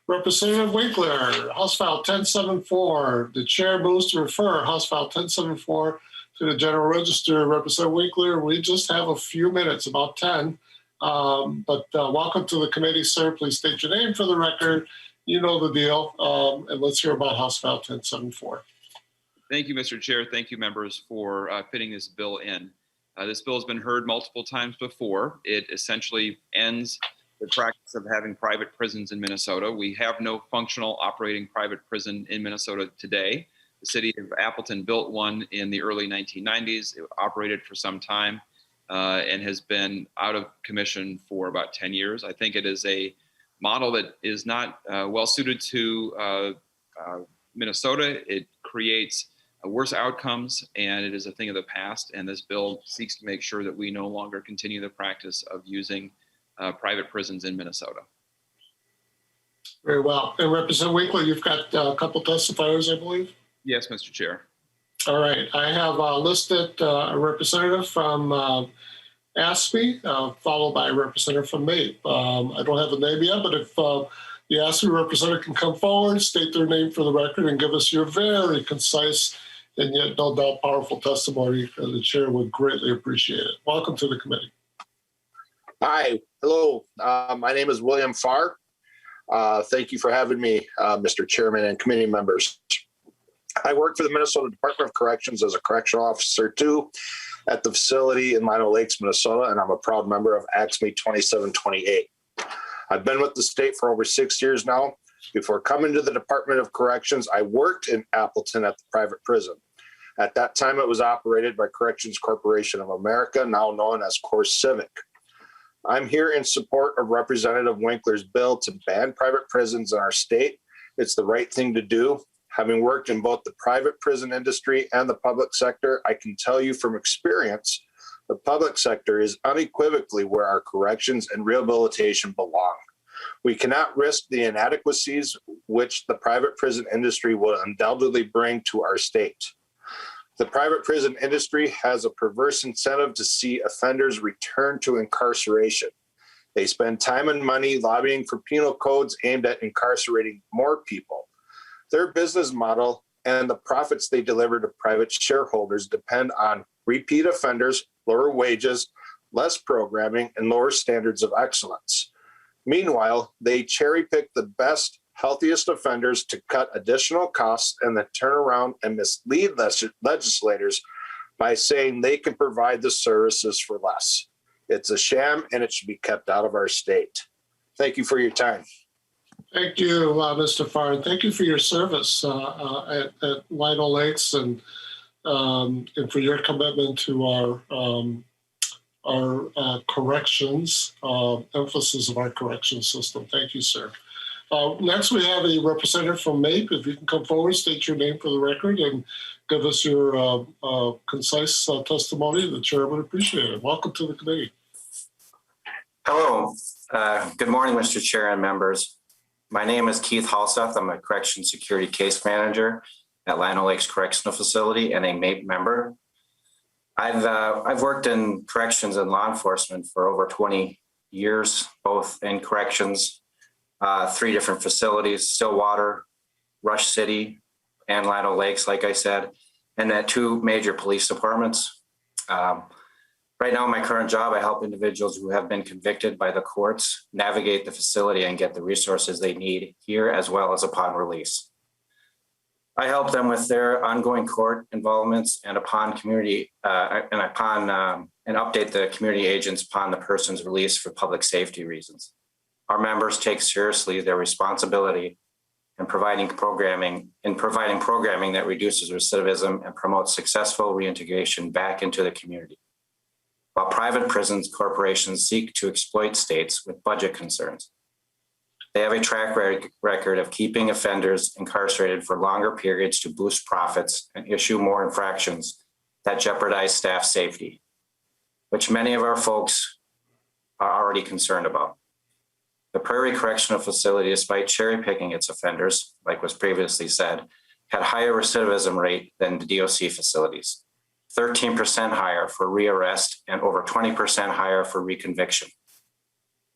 Representative Winkler, House File 1074. The chair moves to refer House File 1074 to the General Register. Representative Winkler, we just have a few minutes, about 10. But welcome to the committee, sir. Please state your name for the record. You know the deal. And let's hear about House File 1074. Thank you, Mr. Chair. Thank you, members, for fitting this bill in. This bill has been heard multiple times before. It essentially ends the practice of having private prisons in Minnesota. We have no functional operating private prison in Minnesota today. The city of Appleton built one in the early 1990s. It operated for some time and has been out of commission for about 10 years. I think it is a model that is not well suited to Minnesota. It creates worse outcomes, and it is a thing of the past. And this bill seeks to make sure that we no longer continue the practice of using private prisons in Minnesota. Very well. And Representative Winkler, you've got a couple testifiers, I believe? Yes, Mr. Chair. All right. I have listed a representative from ASPE, followed by a representative from MAPE. I don't have the name yet, but if the ASPE representative can come forward, state their name for the record, and give us your very concise and yet no doubt powerful testimony, the chair would greatly appreciate it. Welcome to the committee. Hi, hello. My name is William Farr. Thank you for having me, Mr. Chairman and committee members. I work for the Minnesota Department of Corrections as a correctional officer too at the facility in Lino Lakes, Minnesota, and I'm a proud member of ACME 2728. I've been with the state for over 6 years now. Before coming to the Department of Corrections, I worked in Appleton at the private prison. At that time, it was operated by Corrections Corporation of America, now known as Core Civic. I'm here in support of Representative Winkler's bill to ban private prisons in our state. It's the right thing to do. Having worked in both the private prison industry and the public sector, I can tell you from experience, the public sector is unequivocally where our corrections and rehabilitation belong. We cannot risk the inadequacies which the private prison industry will undoubtedly bring to our state. The private prison industry has a perverse incentive to see offenders return to incarceration. They spend time and money lobbying for penal codes aimed at incarcerating more people. Their business model and the profits they deliver to private shareholders depend on repeat offenders, lower wages, less programming, and lower standards of excellence. Meanwhile, they cherry pick the best, healthiest offenders to cut additional costs and then turn around and mislead legislators by saying they can provide the services for less. It's a sham and it should be kept out of our state. Thank you for your time. Thank you, Mr. Farr. Thank you for your service at Lino Lakes and for your commitment to our corrections, emphasis of our corrections system. Thank you, sir. Next, we have a representative from MAPE. If you can come forward, state your name for the record, and give us your concise testimony, the chair would appreciate it. Welcome to the committee. Hello. Good morning, Mr. Chair and members. My name is Keith Halseth. I'm a Correction Security Case Manager at Lino Lakes Correctional Facility and a MAPE member. I've worked in corrections and law enforcement for over 20 years, both in corrections, 3 different facilities, Stillwater, Rush City, and Lino Lakes, like I said, and then 2 major police departments. Right now, in my current job, I help individuals who have been convicted by the courts navigate the facility and get the resources they need here as well as upon release. I help them with their ongoing court involvements and upon community and update the community agents upon the person's release for public safety reasons. Our members take seriously their responsibility in providing programming that reduces recidivism and promotes successful reintegration back into the community. While private prisons corporations seek to exploit states with budget concerns, they have a track record of keeping offenders incarcerated for longer periods to boost profits and issue more infractions that jeopardize staff safety, which many of our folks are already concerned about. The Prairie Correctional Facility, despite cherry picking its offenders, like was previously said, had higher recidivism rate than the DOC facilities, 13% higher for rearrest and over 20% higher for reconviction.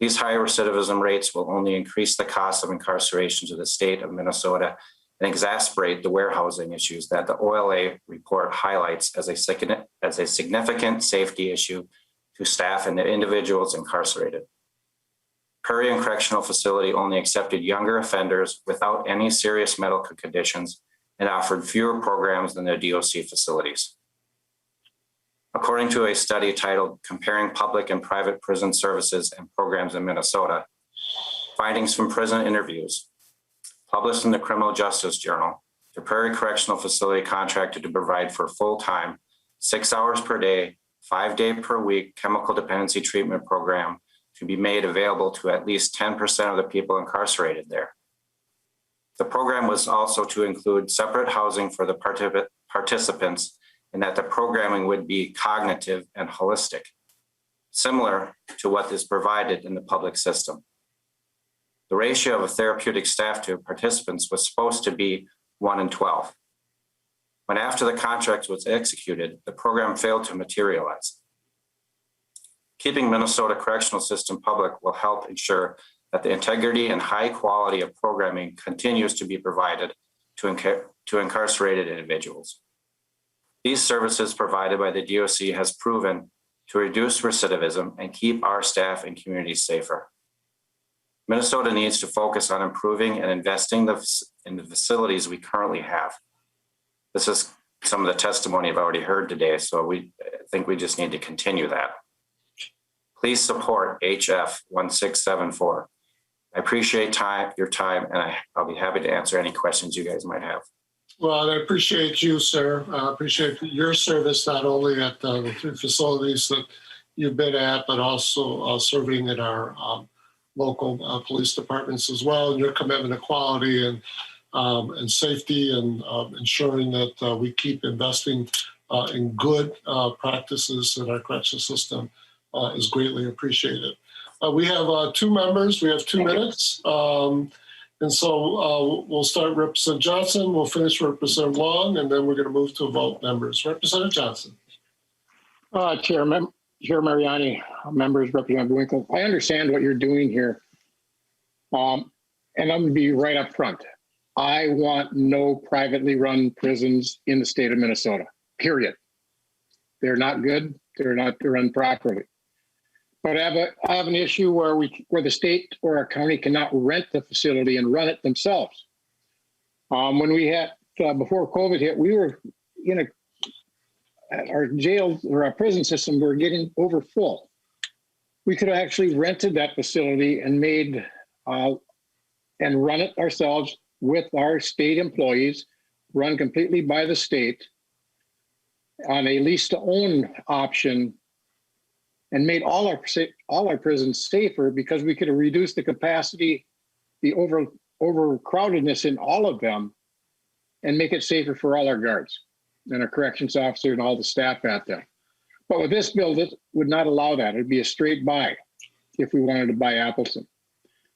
These high recidivism rates will only increase the cost of incarceration to the state of Minnesota and exacerbate the warehousing issues that the OLA report highlights as a significant safety issue to staff and the individuals incarcerated. Prairie Correctional Facility only accepted younger offenders without any serious medical conditions and offered fewer programs than the DOC facilities. According to a study titled Comparing Public and Private Prison Services and Programs in Minnesota, findings from prison interviews published in the Criminal Justice Journal, the Prairie Correctional Facility contracted to provide for full-time, 6 hours per day, 5-day per week chemical dependency treatment program to be made available to at least 10% of the people incarcerated there. The program was also to include separate housing for the participants, and that the programming would be cognitive and holistic, similar to what is provided in the public system. The ratio of a therapeutic staff to participants was supposed to be 1:12. When after the contract was executed, the program failed to materialize. Keeping Minnesota correctional system public will help ensure that the integrity and high quality of programming continues to be provided to incarcerated individuals. These services provided by the DOC has proven to reduce recidivism and keep our staff and communities safer. Minnesota needs to focus on improving and investing in the facilities we currently have. This is some of the testimony I've already heard today, so I think we just need to continue that. Please support HF 1674. I appreciate your time, and I'll be happy to answer any questions you guys might have. Well, I appreciate you, sir. I appreciate your service, not only at the 3 facilities that you've been at, but also serving in our local police departments as well, and your commitment to quality and safety, and ensuring that we keep investing in good practices in our correctional system is greatly appreciated. We have 2 members. We have 2 minutes. And so we'll start Representative Johnson, we'll finish Representative Long, and then we're going to move to a vote members. Representative Johnson. Chair Mariani, members, Representative Winkle, I understand what you're doing here. And I'm going to be right up front. I want no privately run prisons in the state of Minnesota, period. They're not good. They're not run properly. But I have an issue where the state or our county cannot rent the facility and run it themselves. When we had before COVID hit, we were our jails or our prison system were getting over full. We could have actually rented that facility and made and run it ourselves with our state employees, run completely by the state on a lease to own option, and made all our prisons safer because we could have reduced the capacity, the overcrowdedness in all of them, and make it safer for all our guards and our corrections officer and all the staff out there. But with this bill, this would not allow that. It'd be a straight buy if we wanted to buy Appleton.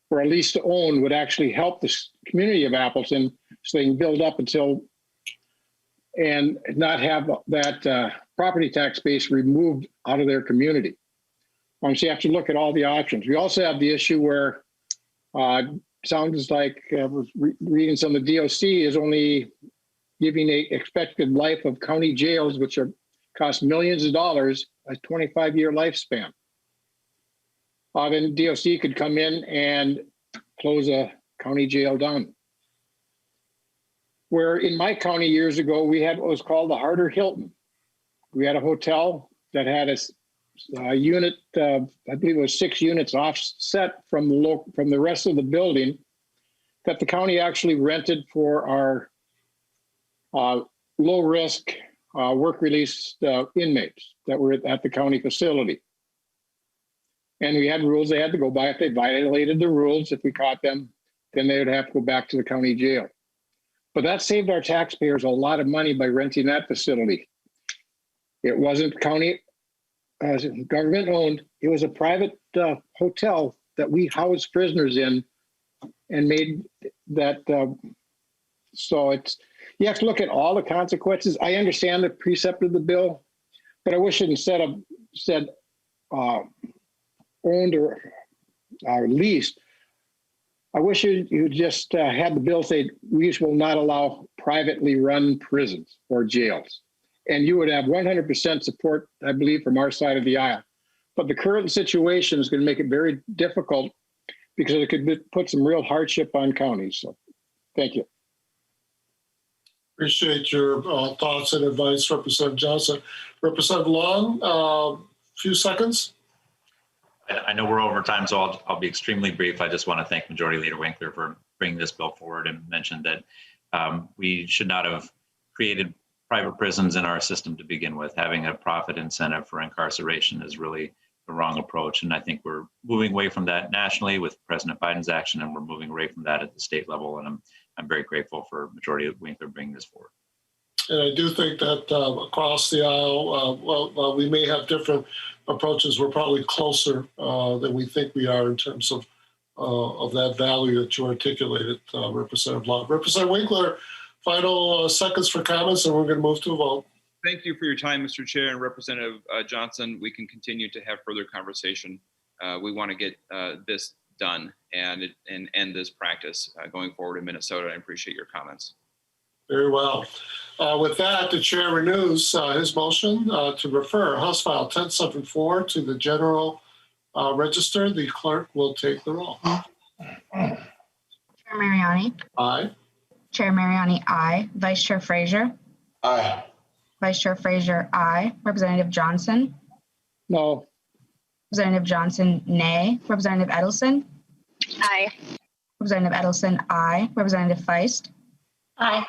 Where a lease to own would actually help the community of Appleton so they can build up and not have that property tax base removed out of their community. So you have to look at all the options. We also have the issue where sounds like I was reading some of the DOC is only giving a expected life of county jails, which cost millions of dollars, a 25-year lifespan. Then DOC could come in and close a county jail down. Where in my county years ago, we had what was called the Harder Hilton. We had a hotel that had a unit, I believe it was 6 units offset from the rest of the building that the county actually rented for our low-risk work-release inmates that were at the county facility. And we had rules they had to go by. If they violated the rules, if we caught them, then they would have to go back to the county jail. But that saved our taxpayers a lot of money by renting that facility. It wasn't county government owned. It was a private hotel that we housed prisoners in and made that. So you have to look at all the consequences. I understand the precept of the bill, but I wish it instead of said owned or at least, I wish you just had the bill say we will not allow privately run prisons or jails. And you would have 100% support, I believe, from our side of the aisle. But the current situation is going to make it very difficult because it could put some real hardship on counties. So thank you. Appreciate your thoughts and advice, Representative Johnson. Representative Long, few seconds. I know we're over time, so I'll be extremely brief. I just want to thank Majority Leader Winkler for bringing this bill forward and mentioned that we should not have created private prisons in our system to begin with. Having a profit incentive for incarceration is really the wrong approach. And I think we're moving away from that nationally with President Biden's action, and we're moving away from that at the state level. And I'm very grateful for Majority Winkler bringing this forward. And I do think that across the aisle, while we may have different approaches, we're probably closer than we think we are in terms of that value that you articulated, Representative Long. Representative Winkler, final seconds for comments, and we're going to move to a vote. Thank you for your time, Mr. Chair, and Representative Johnson. We can continue to have further conversation. We want to get this done and end this practice going forward in Minnesota. I appreciate your comments. Very well. With that, the chair renews his motion to refer House File 1074 to the General Register. The clerk will take the roll. Chair Mariani. Aye. Chair Mariani, aye. Vice Chair Frazier. Aye. Vice Chair Frazier, aye. Representative Johnson. No. Representative Johnson, nay. Representative Edelson. Aye. Representative Edelson, aye. Representative Feist. Aye.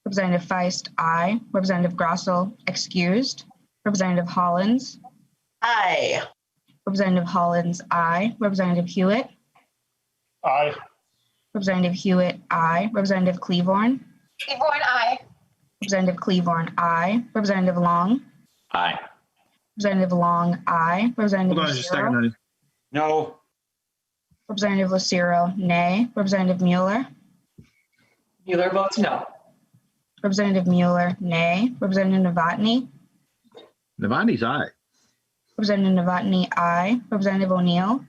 Representative Feist, aye. Representative Grossel, excused. Representative Hollins. Aye. Representative Hollins, aye. Representative Hewitt. Aye. Representative Hewitt, aye. Representative Cleavorn. Cleavorn, aye. Representative Cleavorn, aye. Representative Long. Aye. Representative Long, aye. Representative Hold on just a second, Lucero. honey. No. Representative Lucero, nay. Representative Mueller. Mueller votes no. Representative Mueller, nay. Representative Novotny. Navani's aye. Representative Novotny, aye. Representative O'Neill.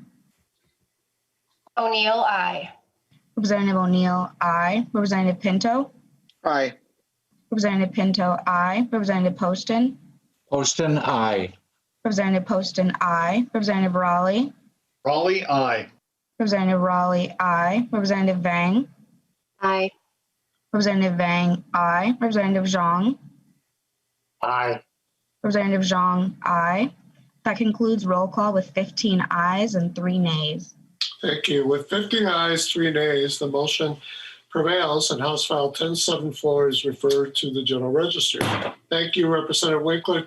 O'Neill, aye. Representative O'Neill, aye. Representative Pinto. Aye. Representative Pinto, aye. Representative Poston. Poston, aye. Representative Poston, aye. Representative Raleigh. Raleigh, aye. Representative Raleigh, aye. Representative Vang. Aye. Representative Vang, aye. Representative Zhang. Aye. Representative Zhang, aye. That concludes roll call with 15 ayes and 3 nays. Thank you. With 15 ayes, 3 nays, the motion prevails and House File 1074 is referred to the General Register. Thank you, Representative Winkler.